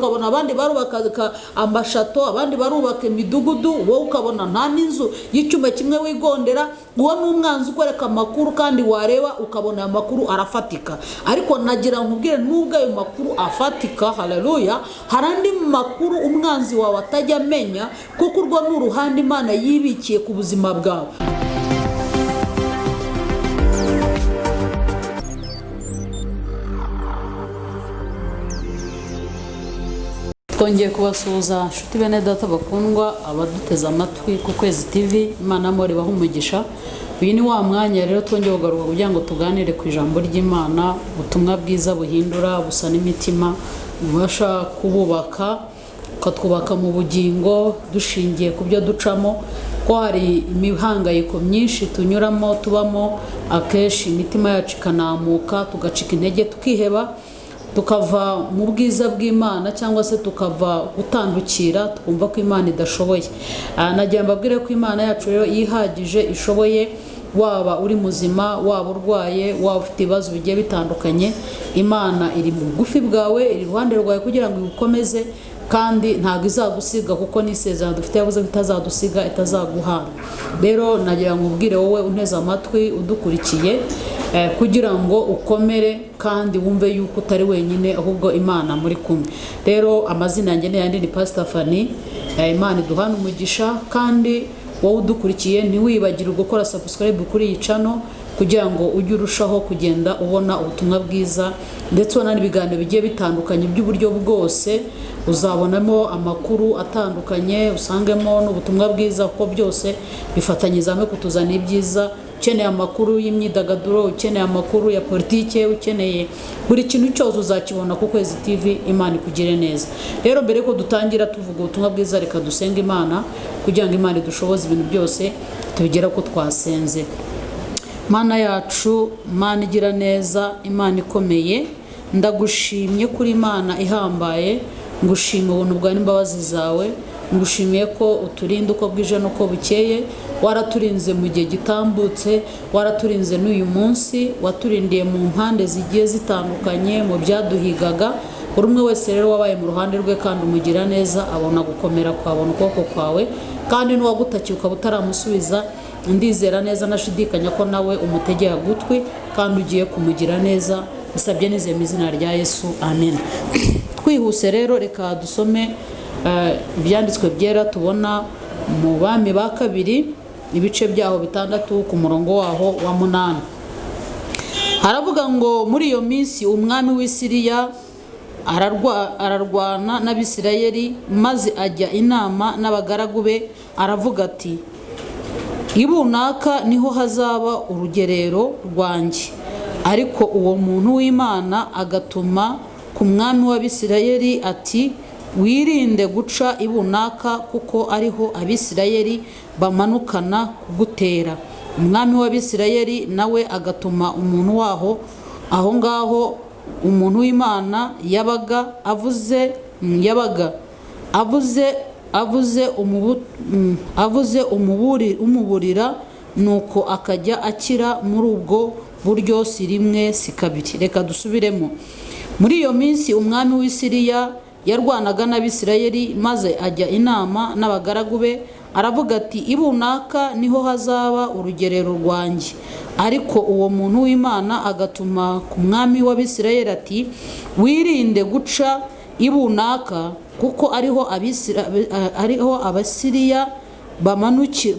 ukabona abandi barubaka amashato, abandi barubaka imidugudu, wowe ukabona nta n'inzu y'icyumba kimwe wigondera. Uwo ni umwanzi ukwereka amakuru, kandi wareba ukabona ayo makuru arafatika. Ariko nagira nkubwire, nubwo ayo makuru afatika, haleluya, hari andi makuru umwanzi wawe atajya amenya, kuko urwo ni uruhande Imana yibikiye ku buzima bwawe. Twongeye kubasuhuza nshuti bene data bakundwa, abaduteze amatwi ku Kwezi TV. Imana muri baho umugisha. Uyu ni wa mwanya rero twongeye kugaruka kugira ngo tuganire ku ijambo ry'Imana, ubutumwa bwiza buhindura, busa n'imitima, bubasha kububaka, ukatwubaka mu bugingo dushingiye ku byo ducamo. Ko hari imihangayiko myinshi tunyuramo, tubamo, akenshi imitima yacu ikanamuka, tugacika intege, tukiheba, tukava mu bwiza bw'Imana, cyangwa se tukava gutandukira, twumva ko Imana idashoboye. Nagira mbabwire ko Imana yacu rero yihagije, ishoboye. Waba uri muzima, waba urwaye, waba ufite ibibazo bigiye bitandukanye, Imana iri mu bugufi bwawe, iri iruhande rwawe kugira ngo igukomeze, kandi ntabwo izagusiga, kuko n'isezerano dufite yavuze ko itazadusiga, itazaguhana. Rero nagira ngo ubwire wowe unteze amatwi udukurikiye, kugira ngo ukomere kandi wumve yuko utari wenyine, ahubwo Imana muri kumwe. Rero amazina yanjye yandi ni Pastor Fanny. Imana iduhana umugisha, kandi wowe udukurikiye ntiwibagire gukora subscribe kuri iyi channel, kugira ngo ujye urushaho kugenda ubona ubutumwa bwiza, ndetse ubona n'ibiganiro bigiye bitandukanye by'uburyo bwose. Uzabonamo amakuru atandukanye, usangemo n'ubutumwa bwiza, kuko byose bifatanyiriza hamwe kutuzana ibyiza. Ukeneye amakuru y'imyidagaduro, ukeneye amakuru ya politike, ukeneye buri kintu cyose uzakibona ku Kwezi TV. Imana ikugire neza. Rero mbere ko dutangira tuvuga ubutumwa bwiza, reka dusenga Imana kugira ngo Imana idushoboze ibintu byose tubigera ko twasenze. Mana yacu, Mana igira neza, Imana ikomeye, ndagushimye kuri Imana ihambaye, ngushimiye ubuntu bwawe n'imbabazi zawe, ngushimiye ko uturinda uko bwije n'uko bukeye. Waraturinze mu gihe gitambutse, waraturinze n'uyu munsi, waturindiye mu mpande zigiye zitandukanye, mu byaduhigaga. Buri umwe wese rero wabaye mu ruhande rwe, kandi umugira neza, abona gukomera kwawe, abona ukuboko kwawe, kandi n'uwagutakiye ukaba utaramusubiza, ndizera neza nashidikanya ko nawe umutegeye agutwi, kandi ugiye kumugira neza. Bisabye nizeye mu izina rya Yesu, amen. Twihuse rero reka dusome ibyanditswe byera tubona mu Bami ba kabiri, ibice byaho 6 ku murongo waho wa 8. Haravuga ngo muri iyo minsi umwami w'Isiriya ararwana n'Abisirayeli, maze ajya inama n'abagaragu be, aravuga ati, ibunaka niho hazaba urugerero rwanjye. Ariko uwo muntu w'Imana agatuma ku mwami w'Abisirayeli ati, wirinde guca ibunaka, kuko ariho Abisirayeli bamanukana kugutera. Umwami w'Abisirayeli nawe agatuma umuntu waho aho ngaho. Umuntu w'Imana yabaga avuze umuburira, nuko akajya akira muri ubwo buryo, si rimwe si kabiri. Reka dusubiremo. Muri iyo minsi umwami w'Isiriya yarwanaga n'Abisirayeli, maze ajya inama n'abagaragu be, aravuga ati, ibunaka niho hazaba urugerero rwanjye. Ariko uwo muntu w'Imana agatuma ku mwami w'Abisirayeli ati, wirinde guca ibunaka, kuko ariho Abasiriya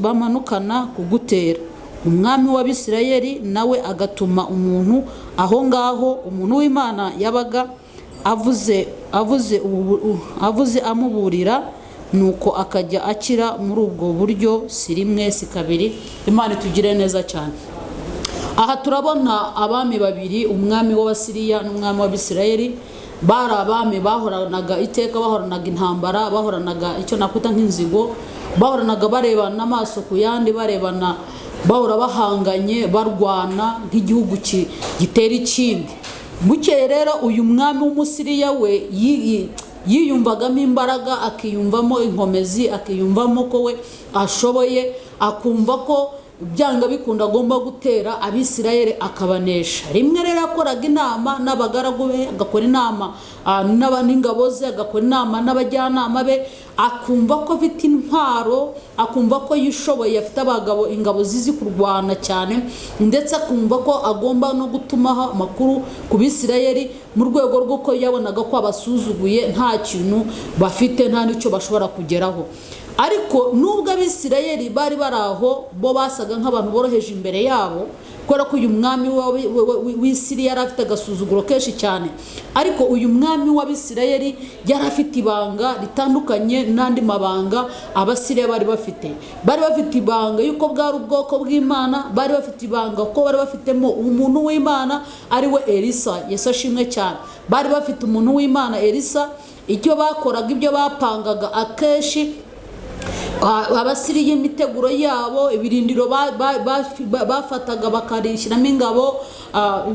bamanukana kugutera. Umwami w'Abisirayeli nawe agatuma umuntu aho ngaho. Umuntu w'Imana yabaga avuze amuburira, nuko akajya akira muri ubwo buryo, si rimwe si kabiri. Imana itugire neza cyane. Aha turabona abami babiri, umwami w'Abasiriya n'umwami w'Abisirayeli. Bari abami bahoranaga iteka, bahoranaga intambara, bahoranaga icyo nakwita nk'inzigo, bahoranaga barebana amaso ku yandi, barebana, bahora bahanganye, barwana nk'igihugu gitera ikindi. Bukeye rero uyu mwami w'Umusiriya we yiyumvagamo imbaraga, akiyumvamo inkomezi, akiyumvamo ko we ashoboye, akumva ko byanga bikunda agomba gutera Abisirayeli akabanesha. Rimwe rero yakoraga inama n'abagaragu be, agakora inama n'ingabo ze, agakora inama n'abajyanama be, akumva ko afite intwaro, akumva ko yishoboye, afite abagabo ingabo zizi kurwana cyane, ndetse akumva ko agomba no gutumaho amakuru ku Bisirayeli mu rwego rw'uko yabonaga ko abasuzuguye nta kintu bafite, nta n'icyo bashobora kugeraho. Ariko nubwo Abisirayeli bari baraho, bo basaga nk'abantu boroheje imbere yabo, kubera ko uyu mwami w'Isiriya yari afite agasuzuguro kenshi cyane. Ariko uyu mwami w'Abisirayeli yari afite ibanga ritandukanye n'andi mabanga Abasiriya bari bafite. Bari bafite ibanga yuko bwari ubwoko bw'Imana, bari bafite ibanga ko bari bafitemo umuntu w'Imana ari we Elisa. Yesu ashimwe cyane. Bari bafite umuntu w'Imana Elisa. Icyo bakoraga, ibyo bapangaga akenshi, Abasiriya imiteguro yabo, ibirindiro bafataga bakarishyiramo ingabo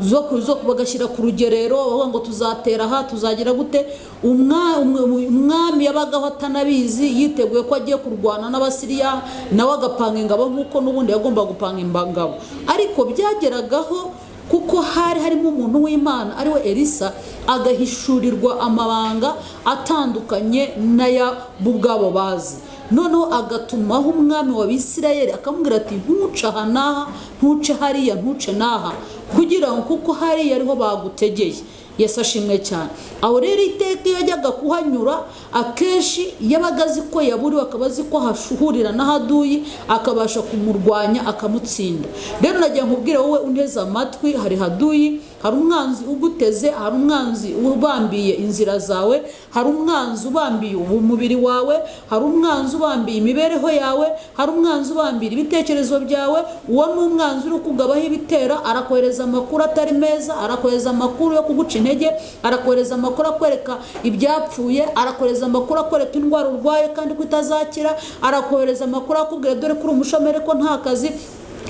zo bagashyira ku rugerero, bavuga ngo tuzatera aha, tuzagira gute. Umwami yabagaho atanabizi, yiteguye ko agiye kurwana n'Abasiriya, nawe agapanga ingabo nk'uko n'ubundi yagomba gupanga ingabo. Ariko byageragaho, kuko hari harimo umuntu w'Imana ari we Elisa, agahishurirwa amabanga atandukanye n'aya ubwabo bazi. Noneho agatumaho umwami wa Bisirayeli akamubwira ati ntuce aha n'aha, ntuce hariya, ntuce n'aha, kugira ngo kuko hariya ariho bagutegeye. Yesu ashimwe cyane. Aho rero iteka iyo yajyaga kuhanyura, akenshi yabaga azi ko yaburiwe, akaba azi ko hashuhurira na Haduyi, akabasha kumurwanya akamutsinda. Rero nagiye nkubwire wowe unteze amatwi, hari Haduyi, hari umwanzi uguteze, hari umwanzi ubambiye inzira zawe, hari umwanzi ubambiye umubiri wawe, hari umwanzi ubambiye imibereho yawe, hari umwanzi ubambiye ibitekerezo byawe. Uwo ni umwanzi uri kugabaho ibitera, arakohereza amakuru atari meza, arakohereza amakuru yo kuguca intege, arakohereza amakuru akwereka ibyapfuye, arakohereza amakuru akwereka indwara urwaye kandi ko itazakira, arakohereza amakuru akubwira dore ko uri umushomeri ko nta kazi,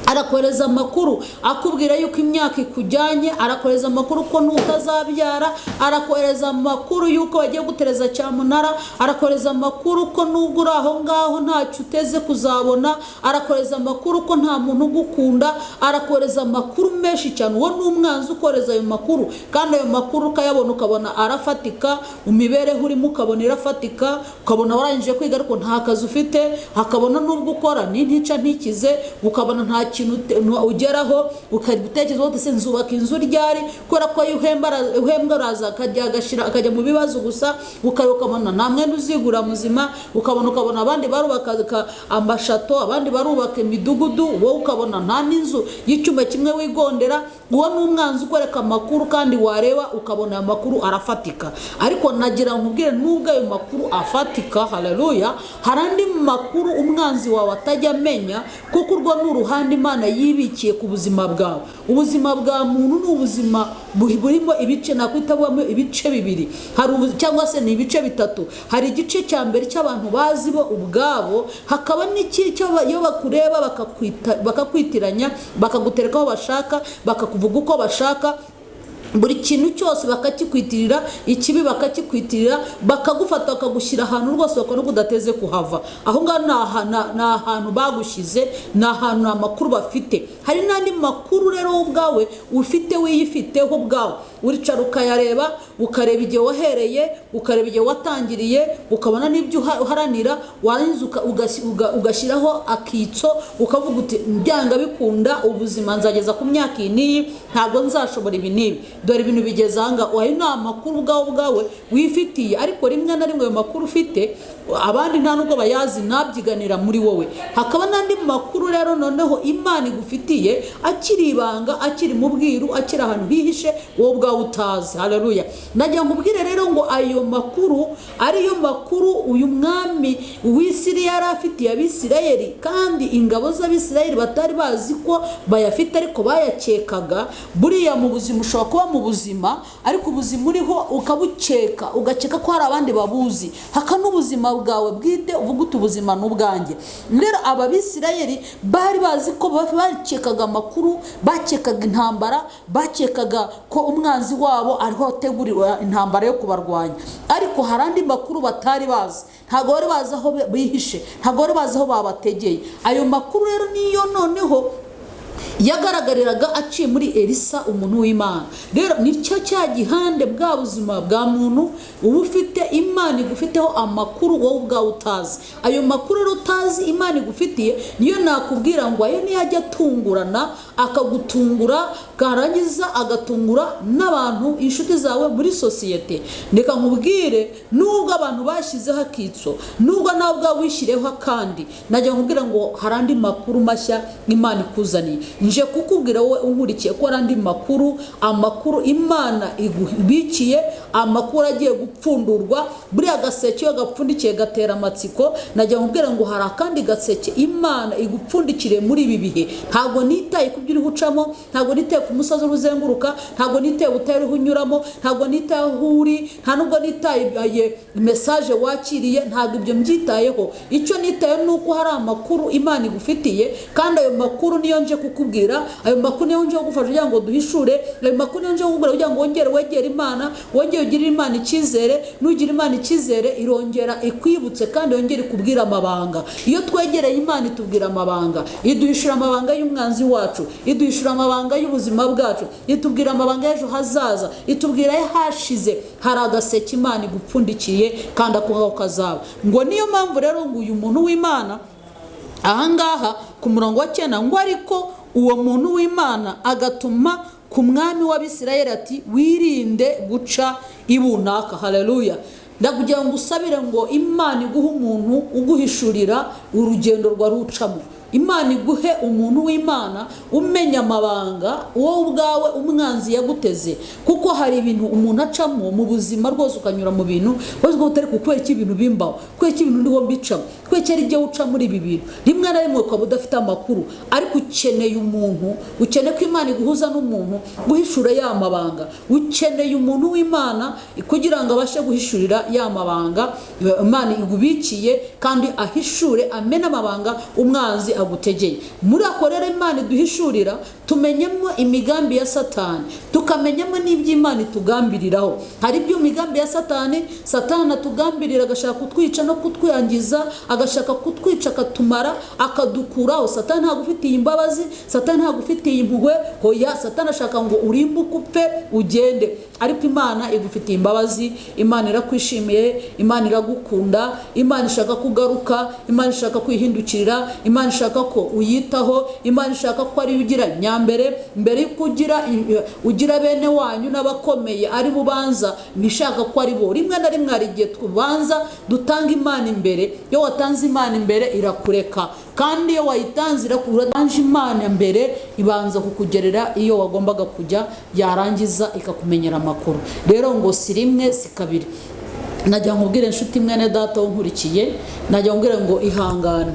arakohereza amakuru akubwira yuko imyaka ikujyanye, arakohereza amakuru ko ntutazabyara, arakohereza amakuru yuko wagiye gutereza cyamunara, arakohereza amakuru ko nubwo uri aho ngaho ntacyo uteze kuzabona, arakohereza amakuru ko nta muntu ugukunda, arakohereza amakuru menshi cyane. Uwo ni umwanzi ukohereza ayo makuru, kandi ayo makuru ukayabona, ukabona arafatika, mu mibereho urimo ukabona irafatika, ukabona warangije kwiga ariko nta kazi ufite, hakabona nubwo ukora n'intica ntikize, ukabona nta kintu ugeraho, ukabitekereza wote se nzubaka inzu ryari, kubera ko uhembwa araza akajya mu bibazo gusa, ukabona nta mwenda uzigura muzima, ukabona abandi barubaka amashato, abandi barubaka imidugudu, wowe ukabona nta n'inzu y'icyumba kimwe wigondera. Uwo ni umwanzi ukwereka amakuru, kandi wareba ukabona ayo makuru arafatika. Ariko nagira nkubwire nubwo ayo makuru afatika, haleluya, hari andi makuru umwanzi wawe atajya amenya, kuko urwo ni uruhande Imana yibikiye ku buzima bwawe. Ubuzima bwa muntu ni ubuzima burimo ibice, nakwita bubamo ibice bibiri, cyangwa se ni ibice bitatu. Hari igice cya mbere cy'abantu bazi bo ubwabo, hakaba n'icyo iyo bakureba bakakwitiranya, bakagutereka aho bashaka, bakakuvuga uko bashaka, buri kintu cyose bakakikwitirira, ikibi bakakikwitirira, bakagufata bakagushyira ahantu rwose bakora kudateze kuhava. Aho ngaho ni ahantu bagushyize, ni ahantu nta makuru bafite. Hari n'andi makuru rero ubwawe ufite, wiyifiteho ubwawe, uricara ukayareba, ukareba igihe wahereye, ukareba igihe watangiriye, ukabona n'ibyo uharanira, warangiza ugashyiraho akitso, ukavuga uti byanga bikunda ubuzima nzageza ku myaka iyi n'iyi, ntabwo nzashobora ibi n'ibi, dore ibintu bigeze aha ngaha. Ayo ni amakuru ubwawe wifitiye, ariko rimwe na rimwe ayo makuru ufite abandi nta nubwo bayazi, nabyiganira muri wowe. Hakaba n'andi makuru rero noneho Imana igufitiye akiri ibanga, akiri mu bwiru, akiri ahantu hihishe, wowe ubwawe utazi. Haleluya. Najya nkubwire rero ngo ayo makuru ariyo makuru uyu mwami w'Isiriya yari afitiye Abisirayeli, kandi ingabo z'Abisirayeli batari bazi ko bayafite, ariko bayakekaga. Buriya mu buzima ushobora kuba mu buzima, ariko ubuzima uriho ukabukeka, ugakeka ko hari abandi babuzi, haka n'ubuzima bwawe bwite uvuga uti ubuzima n'ubwanjye. Rero aba Bisirayeli bari bazi ko bakekaga amakuru, bakekaga intambara, bakekaga ko umwanzi wabo ariho ategurira intambara yo kubarwanya, ariko hari andi makuru batari bazi. ntabwo bari bazi aho bihishe, ntabwo bari bazi aho babategeye. Ayo makuru rero niyo noneho yagaragariraga aciye muri Elisa umuntu w'Imana. Rero nicyo cya gihande bwa buzima bwa muntu uba ufite Imana igufiteho amakuru wowe ubwawe utazi. Ayo makuru rero utazi Imana igufitiye niyo nakubwira ngo ayo niyo ajya atungurana, akagutungura, karangiza agatungura n'abantu inshuti zawe muri sosiyete. Ndeka nkubwire, nubwo abantu bashyizeho akitso, nubwo nawe ubwawe wishyireho akandi, najya nkubwira ngo hari andi makuru mashya Imana ikuzaniye. Nje kukubwira wowe unkurikiye ko ari andi makuru, amakuru Imana igubikiye, amakuru agiye gupfundurwa. Buriya gaseke iyo gapfundikiye gatera amatsiko. Najya nkubwira ngo hari akandi gaseke Imana igupfundikire muri ibi bihe. Ntabwo nitaye ku byo uri gucamo, ntabwo nitaye ku musozi uzenguruka, ntabwo nitaye utari unyuramo, ntabwo nitaye aho uri, nta nubwo nitaye message wakiriye, ntabwo ibyo mbyitayeho. Icyo nitaye nuko hari amakuru Imana igufitiye, kandi ayo makuru niyo nje kukubwira, ayo makuru niyo nje kugufasha kugira ngo duhishure, ayo makuru niyo nje kukubwira kugira ngo wongere wegere Imana, wongere ugirire Imana icyizere. Nugira Imana icyizere irongera ikwibutse kandi yongere ikubwira amabanga. Iyo twegereye Imana itubwira amabanga, iduhishura amabanga y'umwanzi wacu, iduhishura amabanga y'ubuzima bwacu, itubwira amabanga y'ejo hazaza, itubwira hashize. Hari agaseke Imana igupfundikiye kandi ako kazaba. Ngo niyo mpamvu rero ngo uyu muntu w'Imana ahangaha ku murongo wa 9 ngo ariko uwo muntu w'Imana agatuma ku mwami w'Abisirayeli ati wirinde guca ibunaka. Haleluya. Ndakugira ngo usabire ngo Imana iguhe umuntu uguhishurira urugendo rwa rucamo. Imana iguhe umuntu w'Imana umenya amabanga wowe ubwawe umwanzi yaguteze, kuko hari ibintu umuntu acamo mu buzima rwose, ukanyura mu bintu wese utari kukwera iki ibintu bimbaho, kwera iki ibintu ndiho mbicamo, kwekera ibyo uca muri ibi bintu. Rimwe na rimwe ukaba udafite amakuru, ariko ukeneye umuntu, ukeneye ko Imana iguhuza n'umuntu guhishura ya mabanga. Ukeneye umuntu w'Imana kugira ngo abashe guhishurira ya mabanga Imana igubikiye, kandi ahishure amena amabanga umwanzi agutegeye. Muri ako rero Imana iduhishurira tumenyemo imigambi ya Satani, tukamenyamo n'ibyo Imana itugambiriraho. Hari ibyo imigambi ya Satani atugambirira, agashaka kutwica no kutwiyangiza, agashaka kutwica akatumara, akadukuraho. Satani ntagufitiye imbabazi, Satani ntagufitiye impuhwe, hoya Satani ashaka ngo urimbuke upfe ugende. Ariko Imana igufitiye imbabazi, Imana irakwishimiye, Imana iragukunda, Imana ishaka kugaruka, Imana ishaka kwihindukirira, Imana ishaka ko uyitaho, Imana ishaka ko ari ugira nyambere mbere ugira bene wanyu n'abakomeye ari bubanza, bishaka ko ari bo. Rimwe na rimwe hari igihe tubanza dutanga Imana imbere. Iyo watanze Imana imbere irakureka, kandi iyo wayitanze irakuranje Imana mbere ibanza kukugerera iyo wagombaga kujya, yarangiza ikakumenyera amakuru. Rero ngo si rimwe si kabiri, najya nkubwire inshuti mwene data unkurikiye, najya nkubwire ngo ihangane.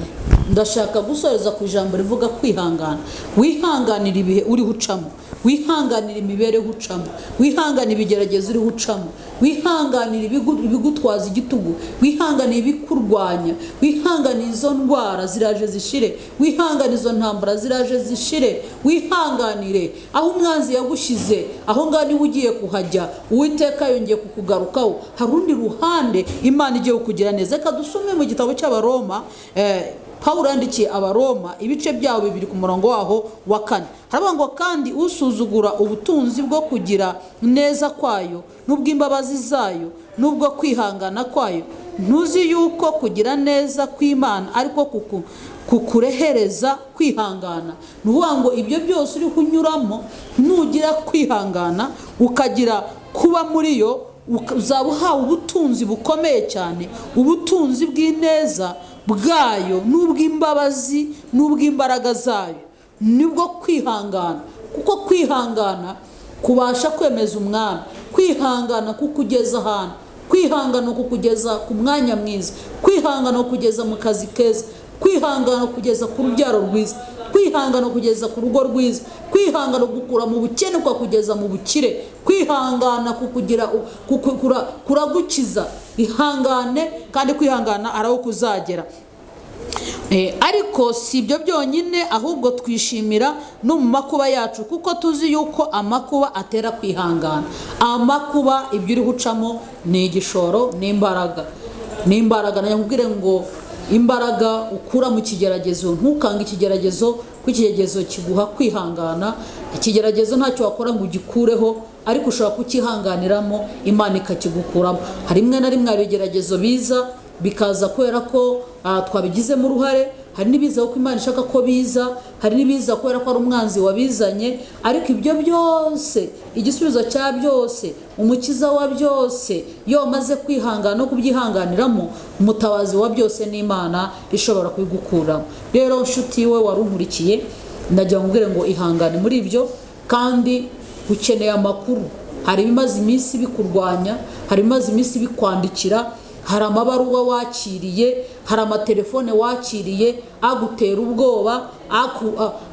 Ndashaka gusoreza ku ijambo rivuga kwihangana. Wihanganira ibihe uri hucamo, wihanganira imibereho ucamo, wihanganira ibigeragezo uri hucamo, wihanganira ibigutwaza igitugu, wihanganira ibikurwanya, wihanganira izo ndwara ziraje zishire, wihanganira izo ntambara ziraje zishire, wihanganire aho umwanzi yagushize, aho ngani ugiye kuhajya, Uwiteka yongeye kukugarukaho. Hari undi ruhande Imana igiye kukugira neza. Reka dusome mu gitabo cy'Abaroma, Pawulo yandikiye Abaroma ibice byawo 2 ku murongo waho wa 4. Haravuga ngo kandi usuzugura ubutunzi bwo kugira neza kwayo n'ubw'imbabazi zayo n'ubwo kwihangana kwayo, ntuzi yuko kugira neza kw'Imana ariko kukurehereza kwihangana. Nuvuga ngo ibyo byose uri kunyuramo, nugira kwihangana ukagira kuba muri yo, uzaba uhawe ubutunzi bukomeye cyane, ubutunzi bw'ineza bwayo n'ubw'imbabazi n'ubw'imbaraga zayo. Nibwo kwihangana, kuko kwihangana kubasha kwemeza umwami, kwihangana kukugeza ahantu, kwihangana kukugeza ku mwanya mwiza, kwihangana kugeza mu kazi keza, kwihangana kugeza ku rubyaro rwiza, kwihangana kugeza ku rugo rwiza, kwihangana gukura mu bukene kugeza mu bukire, kwihangana kukugira kuragukiza. Ihangane, kandi kwihangana araho kuzagera. Ariko si ibyo byonyine, ahubwo twishimira no mu makuba yacu, kuko tuzi yuko amakuba atera kwihangana. Amakuba ibyo uri gucamo ni igishoro n'imbaraga. ni imbaraga. Nakubwire ngo imbaraga ukura mu kigeragezo, ntukanga ikigeragezo, ko ikigeragezo kiguha kwihangana. Ikigeragezo ntacyo wakora ngo ugikureho, ariko ushobora kukihanganiramo, Imana ikakigukuramo. Hari rimwe na rimwe ibigeragezo biza bikaza kubera ko twabigizemo uruhare, hari n'ibiza kuko Imana ishaka ko biza, hari n'ibiza kubera ko ari umwanzi wabizanye. Ariko ibyo byose, igisubizo cya byose, umukiza wa byose, iyo wamaze kwihangana no kubyihanganiramo, umutabazi wa byose ni Imana ishobora kubigukuramo. Rero nshuti we warunkurikiye, ndagira nkubwire ngo ihangane muri ibyo, kandi ukeneye amakuru. Hari ibimaze iminsi bikurwanya, hari ibimaze iminsi bikwandikira, hari amabaruwa wakiriye, hari amatelefone wakiriye agutera ubwoba,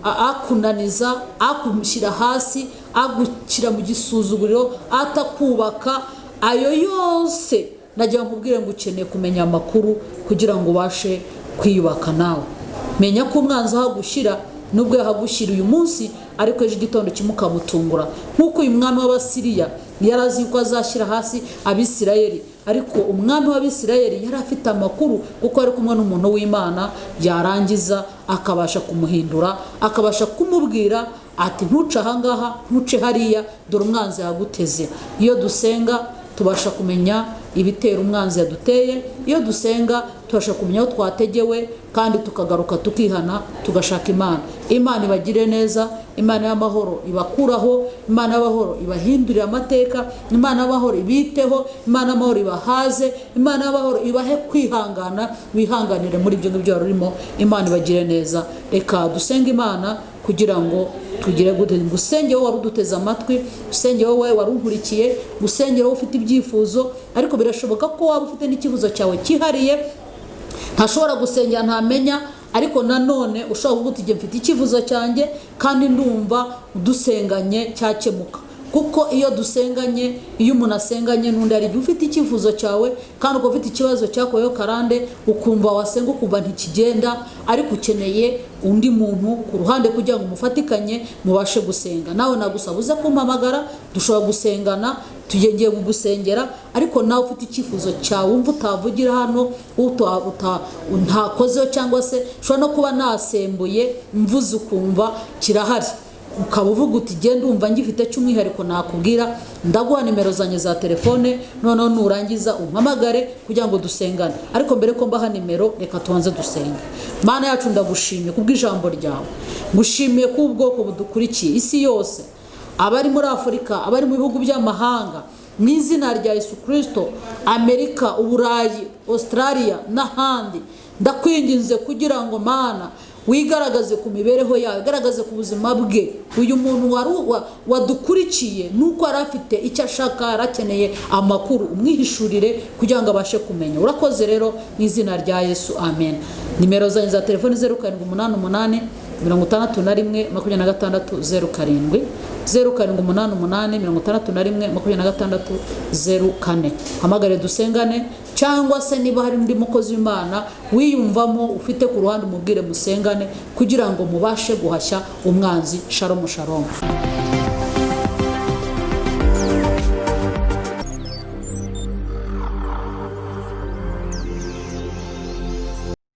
akunaniza, akumushyira hasi, agushyira mu gisuzuguriro, atakubaka. Ayo yose nagira nkubwire ngo ukeneye kumenya amakuru kugira ngo ubashe kwiyubaka nawe. Menya ko umwanzi ahagushyira, nubwo yahagushyira uyu munsi, ariko ejo igitondo kimukamutungura. Nk'uko uyu mwami w'Abasiriya yari azi ko azashyira hasi Abisirayeli, ariko umwami w'Abisirayeli yari afite amakuru, kuko ari kumwe n'umuntu w'Imana, yarangiza akabasha kumuhindura, akabasha kumubwira ati ntuce ahangaha, ntuce hariya, dore umwanzi yaguteze. Iyo dusenga tubasha kumenya ibitera umwanzi yaduteye, iyo dusenga tubasha kumenya aho twategewe, kandi tukagaruka tukihana, tugashaka Imana. Imana ibagire neza, Imana y'amahoro ibakuraho, Imana y'amahoro ibahindurira amateka, Imana y'amahoro ibiteho, Imana y'amahoro ibahaze, Imana y'amahoro ibahe kwihangana, wihanganire muri ibyo ngibyo warurimo. Imana ibagire neza. Reka dusenge Imana kugira ngo tugire gusenge wowe waruduteze amatwi, usenge wowe warunkurikiye, usenge wowe ufite ibyifuzo, ariko birashoboka ko waba ufite n'ikibazo cyawe cyihariye ntashobora gusengera ntamenya, ariko nanone ushobora kuvuga uti mfite ikivuzo cyanjye kandi ndumva dusenganye cyakemuka. Kuko iyo dusenganye, iyo umuntu asenganye n'undi, hari igihe ufite ikivuzo cyawe kandi uko ufite ikibazo cyakorewe karande, ukumva wasenga ukumva ntikigenda, ariko ukeneye undi muntu ku ruhande kugira ngo mufatikanye mubashe gusenga. Nawe nagusaba uze kumpamagara, dushobora gusengana, tugiye kugusengera, ariko nawe ufite ikifuzo cyawe wumva utavugira hano, ntakozeho, cyangwa se ushobora no kuba nasembuye mvuze ukumva kirahari, ukaba uvuga uti genda umva ngifite cy'umwihariko nakubwira, ndaguha nimero zanjye za telefone, noneho nurangiza umpamagare kugira ngo dusengane. Ariko mbere ko mbaha nimero, reka tubanze dusenge. Mana yacu, ndagushimiye kubw'ijambo ryawe, ngushimiye kubwoko budukurikiye isi yose, abari muri Afurika, abari mu bihugu by'amahanga, mu izina rya Yesu Kristo, Amerika, Uburayi, Australia n'ahandi, ndakwinginze kugira ngo Mana wigaragaze ku mibereho yawe, garagaze ku buzima bwe. Uyu muntu wadukurikiye nuko arafite icyo ashaka, arakeneye amakuru, umwihishurire kugira ngo abashe kumenya. Urakoze rero mu izina rya Yesu, amen. Nimero zanjye za telefone 0788 61 26 07 0788 61 26 04. Hamagare dusengane, cyangwa se niba hari undi mukozi w'Imana wiyumvamo ufite ku ruhande, umubwire musengane kugira ngo mubashe guhashya umwanzi. Shalom shalom.